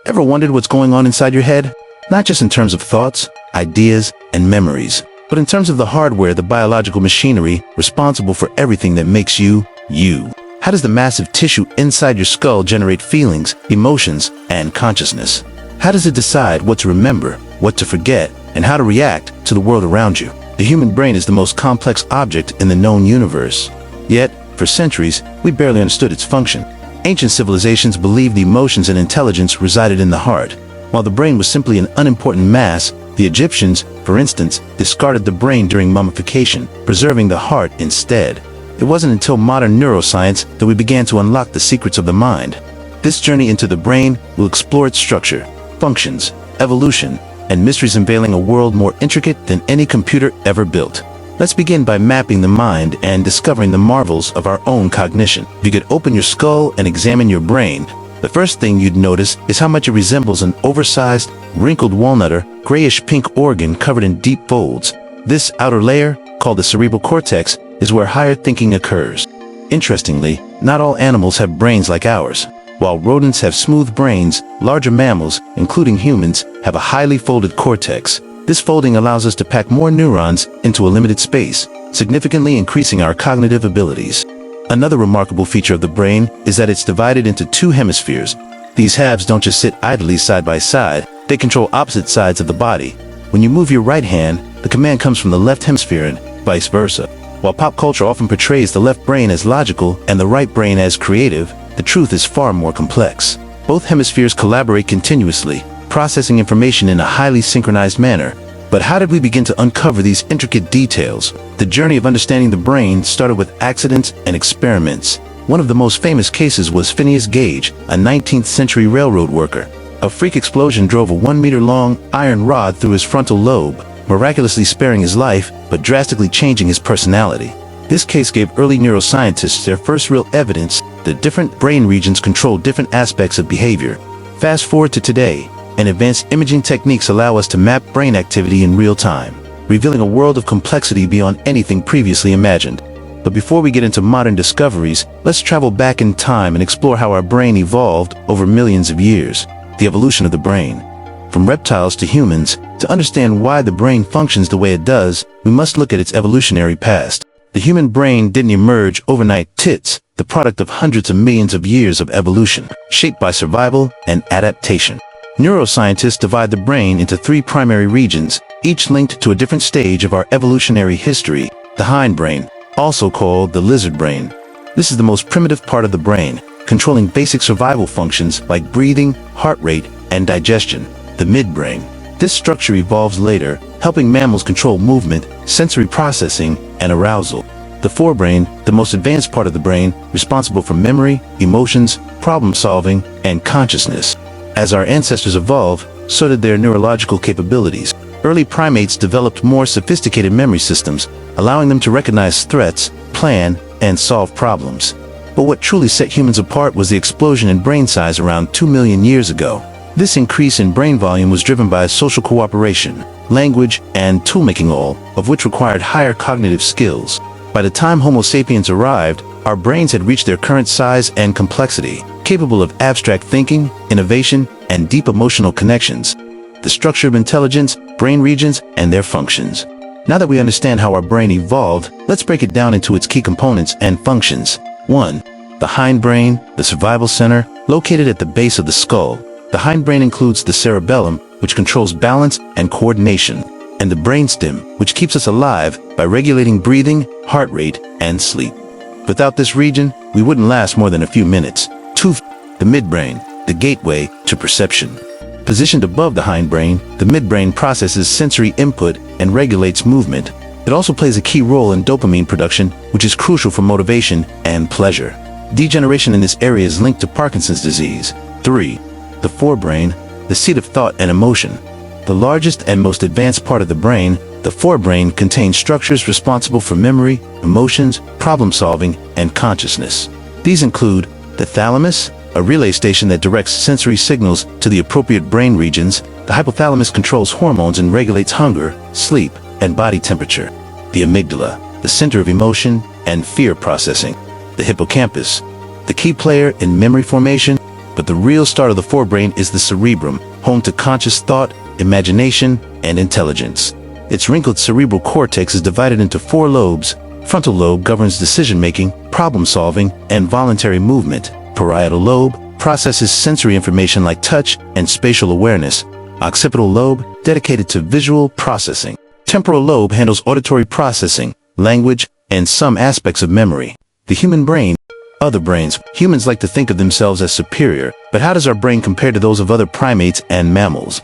Ever wondered what's going on inside your head? Not just in terms of thoughts, ideas, and memories, but in terms of the hardware, the biological machinery responsible for everything that makes you, you. How does the massive tissue inside your skull generate feelings, emotions, and consciousness? How does it decide what to remember, what to forget, and how to react to the world around you? The human brain is the most complex object in the known universe. Yet, for centuries, we barely understood its function. Ancient civilizations believed the emotions and intelligence resided in the heart, while the brain was simply an unimportant mass. The Egyptians, for instance, discarded the brain during mummification, preserving the heart instead. It wasn't until modern neuroscience that we began to unlock the secrets of the mind. This journey into the brain will explore its structure, functions, evolution, and mysteries, unveiling a world more intricate than any computer ever built. Let's begin by mapping the mind and discovering the marvels of our own cognition. If you could open your skull and examine your brain, the first thing you'd notice is how much it resembles an oversized, wrinkled walnut or grayish-pink organ covered in deep folds. This outer layer, called the cerebral cortex, is where higher thinking occurs. Interestingly, not all animals have brains like ours. While rodents have smooth brains, larger mammals, including humans, have a highly folded cortex. This folding allows us to pack more neurons into a limited space, significantly increasing our cognitive abilities. Another remarkable feature of the brain is that it's divided into two hemispheres. These halves don't just sit idly side by side, they control opposite sides of the body. When you move your right hand, the command comes from the left hemisphere and vice versa. While pop culture often portrays the left brain as logical and the right brain as creative, the truth is far more complex. Both hemispheres collaborate continuously, processing information in a highly synchronized manner. But how did we begin to uncover these intricate details? The journey of understanding the brain started with accidents and experiments. One of the most famous cases was Phineas Gage, a 19th century railroad worker. A freak explosion drove a 1-meter-long iron rod through his frontal lobe, miraculously sparing his life, but drastically changing his personality. This case gave early neuroscientists their first real evidence that different brain regions control different aspects of behavior. Fast forward to today, and advanced imaging techniques allow us to map brain activity in real time, revealing a world of complexity beyond anything previously imagined. But before we get into modern discoveries, let's travel back in time and explore how our brain evolved over millions of years. The evolution of the brain. From reptiles to humans, to understand why the brain functions the way it does, we must look at its evolutionary past. The human brain didn't emerge overnight. It's the product of hundreds of millions of years of evolution, shaped by survival and adaptation. Neuroscientists divide the brain into three primary regions, each linked to a different stage of our evolutionary history. The hindbrain, also called the lizard brain. This is the most primitive part of the brain, controlling basic survival functions like breathing, heart rate, and digestion. The midbrain. This structure evolves later, helping mammals control movement, sensory processing, and arousal. The forebrain, the most advanced part of the brain, responsible for memory, emotions, problem-solving, and consciousness. As our ancestors evolved, so did their neurological capabilities. Early primates developed more sophisticated memory systems, allowing them to recognize threats, plan, and solve problems. But what truly set humans apart was the explosion in brain size around 2 million years ago. This increase in brain volume was driven by social cooperation, language, and toolmaking, all of which required higher cognitive skills. By the time Homo sapiens arrived, our brains had reached their current size and complexity, capable of abstract thinking, innovation, and deep emotional connections. The structure of intelligence, brain regions, and their functions. Now that we understand how our brain evolved, let's break it down into its key components and functions. 1. The hindbrain, the survival center, located at the base of the skull. The hindbrain includes the cerebellum, which controls balance and coordination, and the brainstem, which keeps us alive by regulating breathing, heart rate, and sleep. Without this region, we wouldn't last more than a few minutes. 2. The midbrain, the gateway to perception. Positioned above the hindbrain, the midbrain processes sensory input and regulates movement. It also plays a key role in dopamine production, which is crucial for motivation and pleasure. Degeneration in this area is linked to Parkinson's disease. 3. The forebrain, the seat of thought and emotion. The largest and most advanced part of the brain, the forebrain contains structures responsible for memory, emotions, problem-solving, and consciousness. These include the thalamus, a relay station that directs sensory signals to the appropriate brain regions. The hypothalamus controls hormones and regulates hunger, sleep, and body temperature. The amygdala, the center of emotion and fear processing. The hippocampus, the key player in memory formation. But the real start of the forebrain is the cerebrum, home to conscious thought, imagination, and intelligence. Its wrinkled cerebral cortex is divided into 4 lobes. Frontal lobe governs decision-making, problem-solving, and voluntary movement. Parietal lobe processes sensory information like touch and spatial awareness. Occipital lobe, dedicated to visual processing. Temporal lobe handles auditory processing, language, and some aspects of memory. The human brain. Other brains. Humans like to think of themselves as superior, but how does our brain compare to those of other primates and mammals?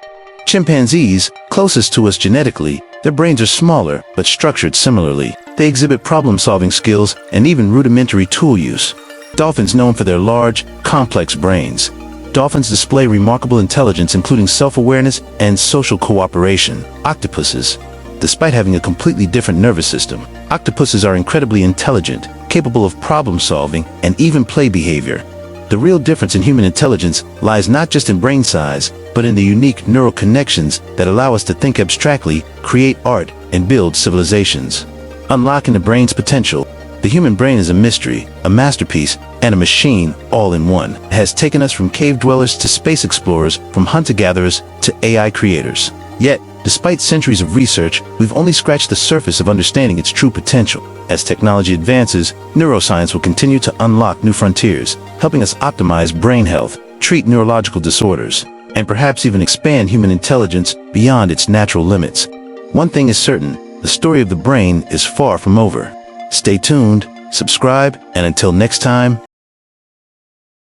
Chimpanzees, closest to us genetically, their brains are smaller, but structured similarly. They exhibit problem-solving skills and even rudimentary tool use. Dolphins, known for their large, complex brains. Dolphins display remarkable intelligence, including self-awareness and social cooperation. Octopuses. Despite having a completely different nervous system, octopuses are incredibly intelligent, capable of problem-solving, and even play behavior. The real difference in human intelligence lies not just in brain size, but in the unique neural connections that allow us to think abstractly, create art, and build civilizations. Unlocking the brain's potential. The human brain is a mystery, a masterpiece, and a machine all in one. It has taken us from cave dwellers to space explorers, from hunter-gatherers to AI creators. Yet, despite centuries of research, we've only scratched the surface of understanding its true potential. As technology advances, neuroscience will continue to unlock new frontiers, helping us optimize brain health, treat neurological disorders, and perhaps even expand human intelligence beyond its natural limits. One thing is certain, the story of the brain is far from over. Stay tuned, subscribe, and until next time,